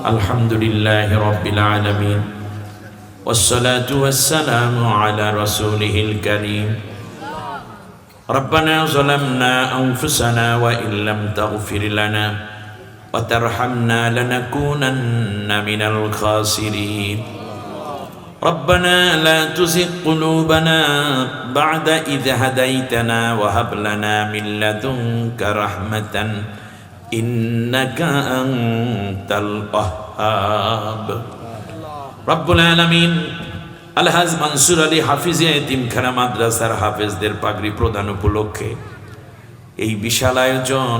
আলহামদুলিল্লাহি রাব্বিল আলামিন ওয়াসসালাতু ওয়াসসালামু আলা রাসূলিহিল কারীম রব্বানা যালামনা আনফুসানা ওয়া ইল্লাম তাগফির লানা ওয়া তারহামনা লানাকুনান্না মিনাল খাসিরিন ربنا لا تزغ قلوبنا بعد إذ هديتنا وهب لنا من لدنك رحمة إنك أنت الوهاب رب العالمين আলহাজ মনসুর আলী হাফিজে এতিমখানা মাদ্রাসার হাফেজদের পাগড়ি প্রদান উপলক্ষে এই বিশাল আয়োজন,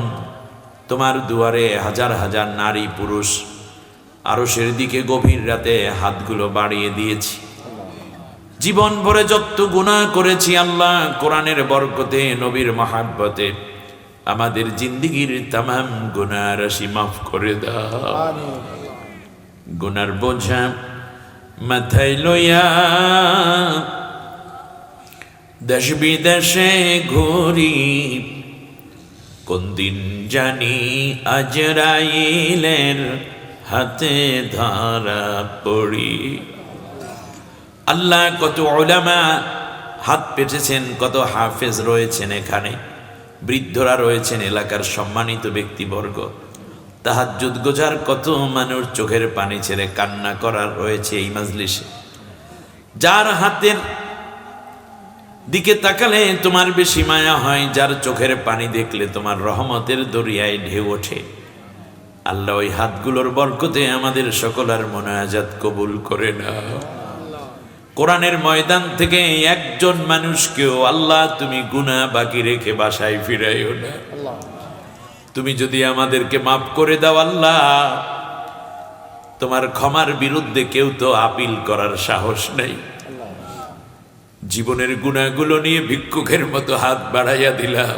তোমার দুয়ারে হাজার হাজার নারী পুরুষ আরশের দিকে গভীর রাতে হাতগুলো বাড়িয়ে দিয়েছি। জীবন ভরে যত গুনাহ করেছি আল্লাহ, কোরআনের বরকতে নবীর মহাব্বতে আমাদের জিন্দেগীর তামাম গুনাহ রাশি মাফ করে দাও। গুনার বোঝা মাথায় লইয়া দেশ বিদেশে ঘুরি, কোন দিন জানি আজরাইলের হাতে ধরা পড়ি। আল্লাহ, কত উলামা হাত পেতেছেন, কত হাফেজ রয়েছেন এখানে, বৃদ্ধরা রয়েছেন, এলাকার সম্মানিত ব্যক্তিবর্গ, তাহাজ্জুদ গোজার কত মানুষ চোখের পানি ছেড়ে কান্না করার রয়েছে এই মাজলিসে। যার হাতের দিকে তাকালে তোমার বেশি মায়া হয়, যার চোখের পানি দেখলে তোমার রহমতের দরিয়ায় ঢেউ ওঠে, আল্লাহ ওই হাতগুলোর বরকতে আমাদের সকলের মোনাজাত কবুল করে নাও। কোরআনের ময়দান থেকে একজন মানুষকেও আল্লাহ তুমি গুনাহ বাকি রেখে বাসায় ফিরাইও না। তুমি যদি আমাদেরকে মাফ করে দাও আল্লাহ, তোমার ক্ষমার বিরুদ্ধে কেউ তো আপিল করার সাহস নেই। জীবনের গুনাহগুলো নিয়ে ভিক্ষুকের মতো হাত বাড়াইয়া দিলাম,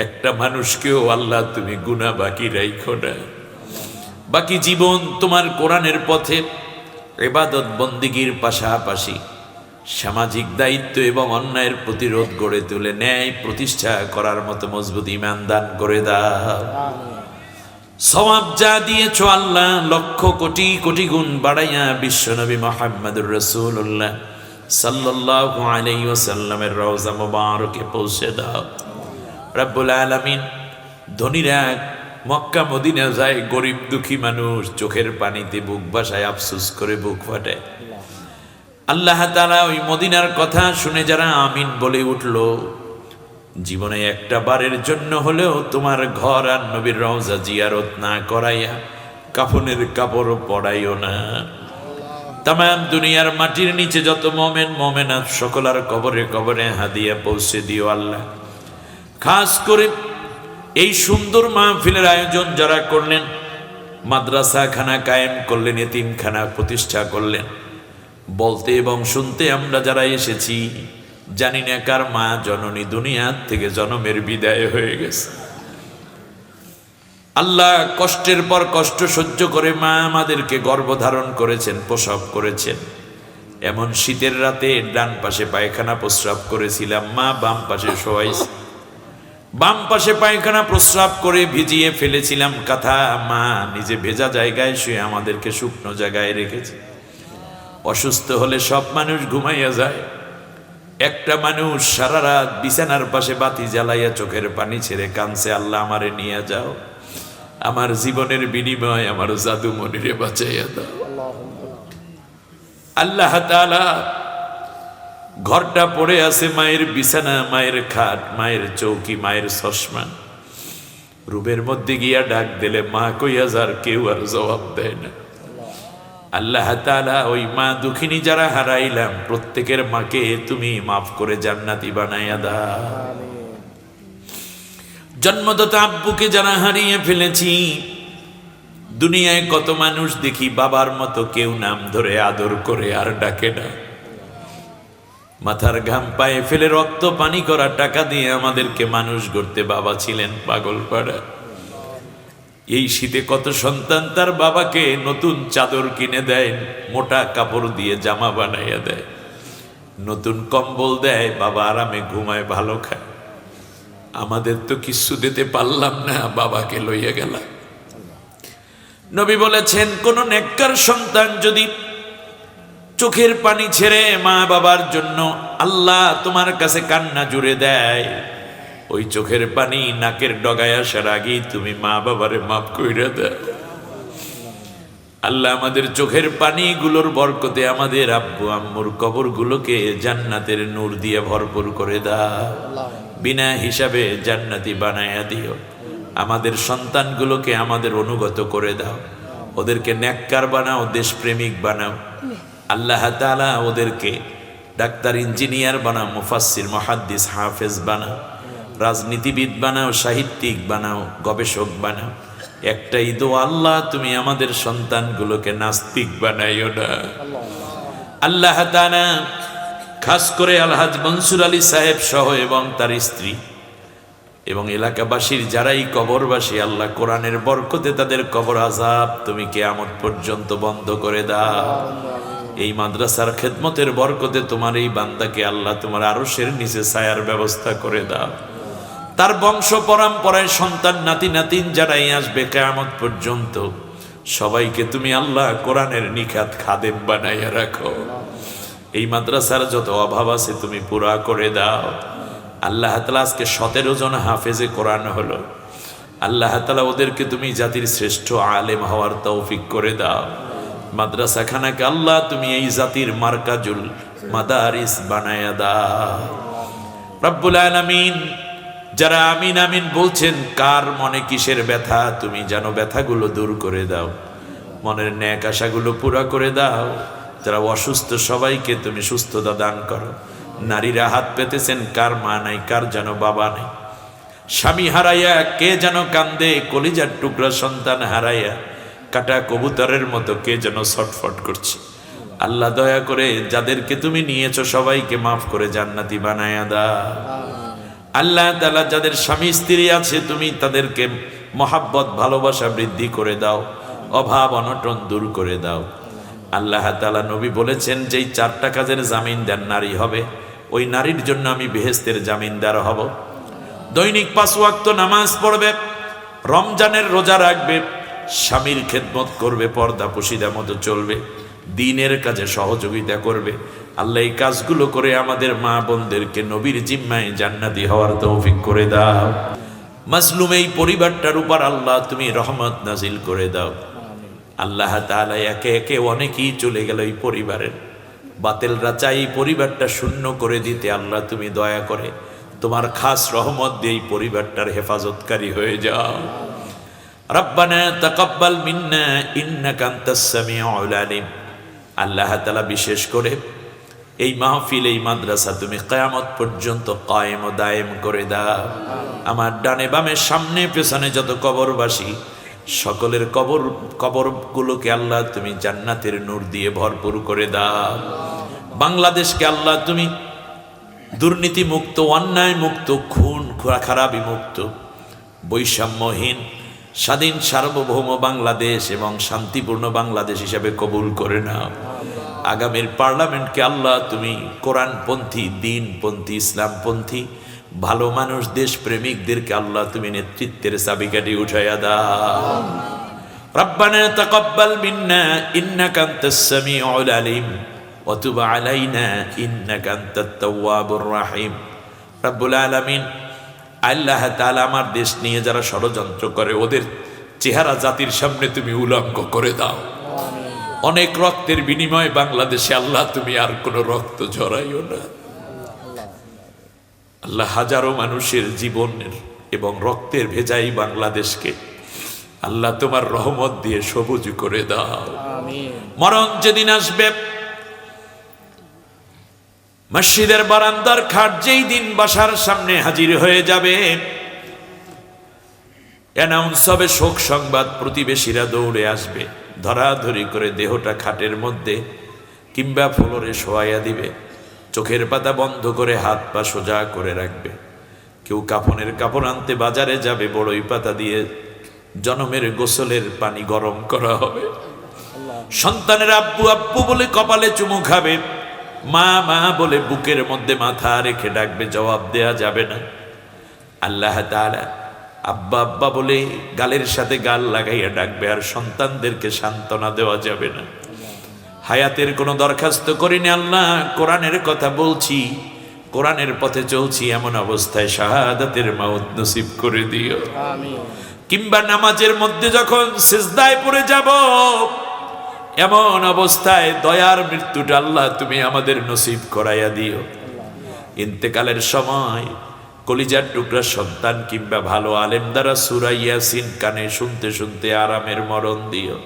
একটা মানুষকেও আল্লাহ তুমি গুনাহ বাকি রাখো না। বাকি জীবন তোমার কোরআনের পথে ইবাদত বন্দিগির পাশাপাশি সামাজিক দায়িত্ব এবং অন্যায়ের প্রতিরোধ গড়ে তুলে ন্যায় প্রতিষ্ঠা করার মতো মজবুত ঈমান দান করে দাও। সওয়াব যা দিয়েছো আল্লাহ লক্ষ কোটি কোটি গুণ বাড়াইয়া বিশ্বনবী মুহাম্মদুর রাসূলুল্লাহ সাল্লাল্লাহু আলাইহি ওয়াসাল্লামের রওজা মুবারকে পৌঁছে দাও। রব্বুল আলামিন, ধনীরা মক্কা মদিনা যায়, গরিব দুঃখী মানুষ চোখের পানিতে বুক ভাসায়, আফসোস করে বুক ফাটায়। আল্লাহ তাআলা ওই মদিনার কথা শুনে যারা আমিন বলে উঠল, জীবনে একটা বারের জন্য হলেও তোমার ঘর আর নবীর রওজা জিয়ারত না করাইয়া কাফনের কাপড় পরাইও না। তামাম দুনিয়ার মাটির নিচে যত মোমেন মোমেনাত সকলার কবরে কবরে হাদিয়া পৌঁছে দিও আল্লাহ। খাস করে এই সুন্দর মাহফিলের আয়োজন যারা করলেন, মাদ্রাসা খানা কায়েম করলেন, এতিমখানা প্রতিষ্ঠা করলেন, বলতে এবং শুনতে আমরা যারা এসেছি, জানি না কার মা জননী দুনিয়ার থেকে জনমের বিদায় হয়ে গেছে। আল্লাহ, কষ্টের পর কষ্ট সহ্য করে মা আমাদেরকে গর্ভধারণ করেছেন, প্রসব করেছেন। এমন শীতের রাতে ডান পাশে পায়খানা প্রস্রাব করেছিলাম, মা বাম পাশে শোয়াইছে, বাম পাশে পায়খানা প্রস্রাব করে ভিজিয়ে ফেলেছিলাম কাঁথা, মা নিজে ভেজা জায়গায় শুয়ে আমাদেরকে শুকনো জায়গায় রেখেছে। অসুস্থ হলে সব মানুষ ঘুমাইয়া যায়, একটা মানুষ সারা রাত বিছানার পাশে বাতি জ্বালাইয়া চোখের পানি ছেড়ে কাঁদছে, আল্লাহ আমারে নিয়ে যাও, আমার জীবনের বিনিময় আমার জাদু মনিরে বাঁচাইয়া দাও। আল্লাহ তাআলা, ঘরটা পড়ে আছে, মায়ের বিছানা, মায়ের খাট, মায়ের চৌকি, মায়ের চশমা, রুমের মধ্যে গিয়া ডাক দিলে মা কইয়া যার কেউ আর জবাব দেয় না। আল্লাহ তাআলা, ওই মা দুঃখিনী যারা হারাইলাম প্রত্যেকের মাকে তুমি মাফ করে জান্নাতি বানাইয়া দাও। জন্মদাতা আব্বুকে যারা হারিয়ে ফেলেছি, দুনিয়ায় কত মানুষ দেখি বাবার মতো কেউ নাম ধরে আদর করে আর ডাকে না, মাথার ঘাম পায়ে ফেলে রক্ত পানি করা টাকা দিয়ে আমাদেরকে মানুষ গড়তে বাবা ছিলেন পাগলপাড়া। এই শীতে কত সন্তান তার বাবাকে নতুন চাদর কিনে দেয়, মোটা কাপড় দিয়ে জামা বানাইয়া দেয়, নতুন কম্বল দেয়, বাবা আরামে ঘুমায়, ভালো খায়। আমাদের তো কিছু দিতে পারলাম না, বাবাকে লইয়া গেলাম। নবী বলেছেন, কোন নেককার সন্তান যদি চোখের পানি ছেড়ে মা বাবার জন্য আল্লাহ তোমার কাছে কান্না জুড়ে দেয়, ওই চোখের পানি নাকের ডগায় আসার আগেই তুমি মা বাবারে মাফ কইরা দাও। আল্লাহ আমাদের চোখের পানিগুলোর বরকতে আমাদের আব্বু আম্মুর কবরগুলোকে জান্নাতের নূর দিয়ে ভরপুর করে দাও, বিনা হিসাবে জান্নাতি বানায়া দিও। আমাদের সন্তানগুলোকে আমাদের অনুগত করে দাও, ওদেরকে নেককার বানাও, দেশপ্রেমিক বানাও। আল্লাহ তাআলা ওদেরকে ডাক্তার, ইঞ্জিনিয়ার বানাও, মুফাসসির, মুহাদ্দিস, হাফেজ বানাও, রাজনীতিবিদ বানাও, সাহিত্যিক বানাও, গবেষক বানাও। একটাই দোয়া, আল্লাহ তুমি আমাদের সন্তানগুলোকে নাস্তিক বানাইও না। আল্লাহ তাআলা খাস করে আলহাজ মনসুর আলী সাহেব সহ এবং তার স্ত্রী এবং এলাকাবাসীর যারাই কবরবাসী, আল্লাহ কোরআনের বরকতে তাদের কবর আযাব তুমি কিয়ামত পর্যন্ত বন্ধ করে দাও। এই মাদ্রাসার খেদমতের বরকতে তোমার এই বান্দাকে আল্লাহ তোমার আরশের নিচে ছায়ার ব্যবস্থা করে দাও। তার বংশ পরম্পরায় সন্তান, নাতি নাতিন যারাই আসবে কিয়ামত পর্যন্ত সবাইকে তুমি আল্লাহ কোরআনের নিখাত খাদেম বানাইয়া রাখো। এই মাদ্রাসার যত অভাব আছে তুমি পুরা করে দাও। আল্লাহ তাআলা আজকে 17 জন হাফেজে কোরআন হলো, আল্লাহ তাআলা ওদেরকে তুমি জাতির শ্রেষ্ঠ আলেম হওয়ার তৌফিক করে দাও। মাদ্রাসাখানাকে আল্লাহ তুমি এই জাতির মার্কাজুল মাদারিস বানায়া দাও। রব্বুল আলামিন, যারা আমিন আমিন বলছেন, কার মনে কিসের ব্যথা তুমি যেন ব্যথাগুলো দূর করে দাও, মনের ন্যাক আশাগুলো পুরা করে দাও। যারা অসুস্থ সবাইকে তুমি সুস্থতা দান করো। নারীরা হাত পেতেছেন, কার মা নাই, কার যেন বাবা নাই, স্বামী হারাইয়া কে যেন কান্দে, কলিজার টুকরা সন্তান হারাইয়া কাটা কবুতরের মতো কে যেন ছটফট করছে। আল্লাহ দয়া করে যাদেরকে তুমি নিয়েছো সবাইকে মাফ করে জান্নাতি বানায়া দাও। আল্লাহ তাআলা যাদের স্বামী স্ত্রী আছে তুমি তাদেরকে মহাব্বত, ভালোবাসা বৃদ্ধি করে দাও, অভাব অনটন দূর করে দাও। আল্লাহ তাআলা নবী বলেছেন, যেই 4টা কাজের জামিনদার নারী হবে ওই নারীর জন্য আমি বেহেশতের জামিনদার হব। দৈনিক 5 ওয়াক্ত নামাজ পড়বে, রমজানের রোজা রাখবে, স্বামীর খেদমত করবে, পর্দা পুশিদা মতো চলবে, দ্বীনের কাজে সহযোগিতা করবে। আল্লাহ এই কাজগুলো করে আমাদের মা বোনদেরকে নবীর জিম্মায় জান্নাতি হওয়ার তৌফিক করে দাও। মাসলুম এই পরিবারটার উপর আল্লাহ তুমি রহমত নাজিল করে দাও। আল্লাহ তাআলা একে একে অনেকেই চলে গেল এই পরিবারের, বাতিলরা চাই এই পরিবারটা শূন্য করে দিতে। আল্লাহ তুমি দয়া করে তোমার খাস রহমত দিয়ে এই পরিবারটার হেফাজতকারী হয়ে যাও। রব্বানা তাকাব্বাল মিন্না ইন্নাকা আনতাস সামিউল আলিম। আল্লাহ তাআলা বিশেষ করে এই মাহফিল, এই মাদ্রাসা তুমি কিয়ামত পর্যন্ত কায়েম ও দায়েম করে দাও। আমার ডানে বামে সামনে পেছনে যত কবরবাসী সকলের কবরগুলোকে আল্লাহ তুমি জান্নাতের নূর দিয়ে ভরপুর করে দাও। বাংলাদেশকে আল্লাহ তুমি দুর্নীতি মুক্ত, অন্যায় মুক্ত, খুন খারাপি মুক্ত, বৈষম্যহীন, স্বাধীন সার্বভৌম বাংলাদেশ এবং শান্তিপূর্ণ বাংলাদেশ হিসাবে কবুল করে নাও। আগামীর পার্লামেন্টকে আল্লাহ তুমি কোরআনপন্থী, দ্বীনপন্থী, ইসলামপন্থী ভালো মানুষ, দেশ প্রেমিকদেরকে আল্লাহ তুমি নেতৃত্বের চাবিকাঠি উঠাইয়া দাও। রব্বানা তাকাব্বাল মিন্না ইন্নাকা আনতাস সামিউল আলিম ওয়া তুব আলাইনা ইন্নাকা আনতাত তাওয়াবুর রাহিম। রব্বুল আলামিন, আল্লাহ তাআলা আমার দেশ নিয়ে যারা ষড়যন্ত্র করে ওদের চেহারা জাতির সামনে তুমি উলঙ্গ করে দাও। অনেক রক্তের বিনিময়ে বাংলাদেশে আল্লাহ তুমি আর কোনো রক্ত ঝরাইও না। আল্লাহ হাজারো মানুষের জীবনের এবং রক্তের ভেজাই বাংলাদেশকে আল্লাহ তোমার রহমত দিয়ে সবুজ করে দাও। মরণ যেদিন আসবে, মসজিদের বারান্দার খাট যেই দিন বাসার সামনে হাজির হয়ে যাবে, অ্যানাউন্স হবে শোক সংবাদ, প্রতিবেশীরা দৌড়ে আসবে, ধরাধরি করে দেহটা খাটের মধ্যে কিংবা ফ্লোরে শোয়াইয়া দিবে, চোখের পাতা বন্ধ করে হাত পা সোজা করে রাখবে। কেউ কাফনের কাপড় আনতে বাজারে যাবে, বড়ই পাতা দিয়ে জনমের গোসলের পানি গরম করা হবে। সন্তানের আব্বু আব্বু বলে কপালে চুমু খাবে, মা মা বলে বুকের মধ্যে মাথা রেখে ডাকবে, জবাব দেয়া যাবে না। আল্লাহ তাআলা আব্বা আব্বা বলে গালের সাথে গাল লাগাইয়া ডাকবে, আর সন্তানদেরকে সান্ত্বনা দেওয়া যাবে না। হায়াতের কোনো দরখাস্ত করিনি আল্লাহ, কোরআনের কথা বলছি, কোরআনের পথে চলছি, এমন অবস্থায় শাহাদাতের মাউত নসিব করে দিও। কিংবা নামাজের মধ্যে যখন সিজদায় পড়ে যাব, এমন অবস্থায় দয়ার মৃত্যুটা আল্লাহ তুমি আমাদের নসিব করাইয়া দিও। ইন্তেকালের সময় কলিজার টুকরা সন্তান কিংবা ভালো আলেম দ্বারা সূরা ইয়াসিন কানে শুনতে শুনতে আরামের মরণ দিও।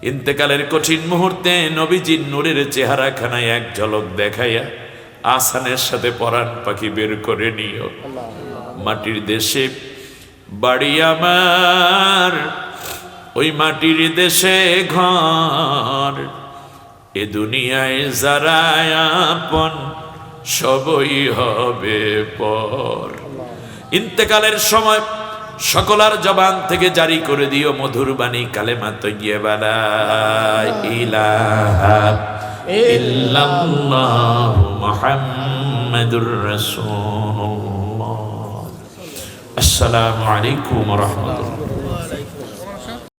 ইন্তেকালের কঠিন মুহূর্তে নবীজির নূরের চেহারাখানায় এক ঝলক দেখাইয়া আসানের সাথে পরাণ পাখি বের করে নিও। মাটির দেশে বাড়ি আমার, ওই মাটির দেশে ঘর, এ দুনিয়ায় যারা আপন সবই হবে পর। ইন্তেকালের সময় সকলার জবান থেকে জারি করে দিও মধুর বাণী কালেমা তাইয়্যিবা লা ইলাহা ইল্লাল্লাহু মুহাম্মাদুর রাসূলুল্লাহ। আসসালামু আলাইকুম ওয়া রাহমাতুল্লাহ।